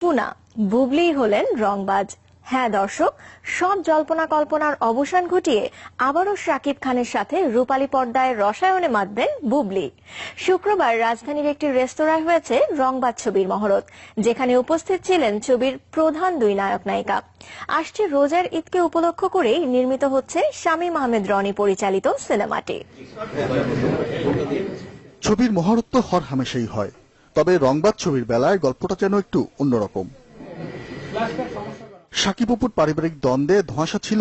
পুনা বুবলি হলেন রংবাজ। হ্যাঁ দর্শক, সব জল্পনা কল্পনার অবসান ঘটিয়ে আবারও শাকিব খানের সাথে রূপালী পর্দায় রসায়নে মাতবেন বুবলি। শুক্রবার রাজধানীর একটি রেস্তোরাঁয় হয়েছে রংবাজ ছবির মহরত, যেখানে উপস্থিত ছিলেন ছবির প্রধান দুই নায়ক নায়িকা। আসছে রোজার ঈদকে উপলক্ষ করেই নির্মিত হচ্ছে শামীম আহমেদ রনি পরিচালিত সিনেমাটি। ছবির মহরত তো হর হামেশাই হয়, তবে রংবাজ ছবির বেলায় গল্পটা যেন একটু অন্যরকম। শাকিব অপুর পারিবারিক দ্বন্দ্বে ধোঁয়াশা ছিল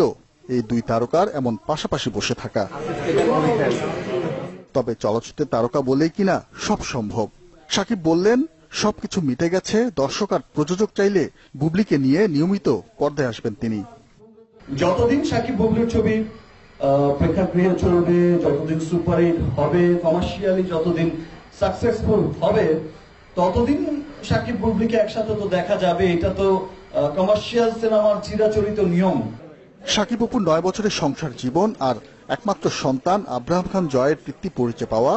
এই দুই তারকার এমন পাশাপাশি বসে থাকা। তবে চলচ্চিত্রের তারকা বলেই কিনা সব সম্ভব। শাকিব বললেন, সবকিছু মিটে গেছে, দর্শক আর প্রযোজক চাইলে বুবলিকে নিয়ে নিয়মিত পর্দায় আসবেন তিনি। যতদিন শাকিব বুবলির ছবি প্রেক্ষাগৃহে চলবে, যতদিন সুপারহিট হবে, কমার্শিয়ালি যতদিন সাকসেসফুল হবে, ততদিন শাকিব বুবলিকে একসাথে তো দেখা যাবে। এটা তো কমার্শিয়াল সিনেমার চিরাচরিত নিয়ম। শাকিব অপুর 9 বছরের সংসার জীবন আর একমাত্র সন্তান আব্রাহাম খান জয়ের তৃপ্তি পরিচয় পাওয়া,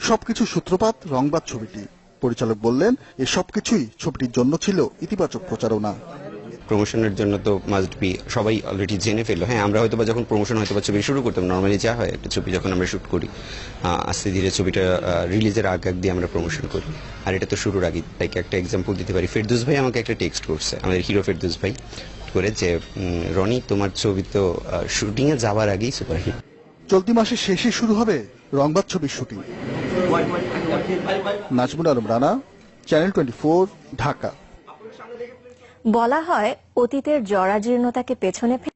সবকিছু সূত্রপাত রংবাজ ছবিটি। পরিচালক বললেন, এ সবকিছুই ছবিটির জন্য ছিল ইতিবাচক প্রচারণা। প্রমোশনের জন্য তো মাস্ট বি, সবাই অলরেডি জেনে ফেললো। হ্যাঁ, আমরা হয়তো যখন প্রমোশন হয়তো ছবি শুরু করতাম, নর্মালি যা হয় একটা ছবি যখন আমরা শুট করি, আস্তে ধীরে ছবিটা রিলিজের আগ দিয়ে আমরা প্রমোশন করি। আর এটা তো শুরুর আগে, তাই একটা এক্সাম্পল দিতে পারি। ফেরদৌস ভাই আমাকে একটা টেক্সট করছে, আমাদের হিরো ফেরদৌস ভাই, করে যে রনি তোমার ছবি তো শুটিং এ যাওয়ার আগেই সুপারহিট। চলতি মাসের শেষে শুরু হবে রংবাজ ছবির শুটিং। নাজমুল আলম রানা, চ্যানেল 24, ঢাকা। বলা হয়, অতীতের জরাজীর্ণতাকে পেছনে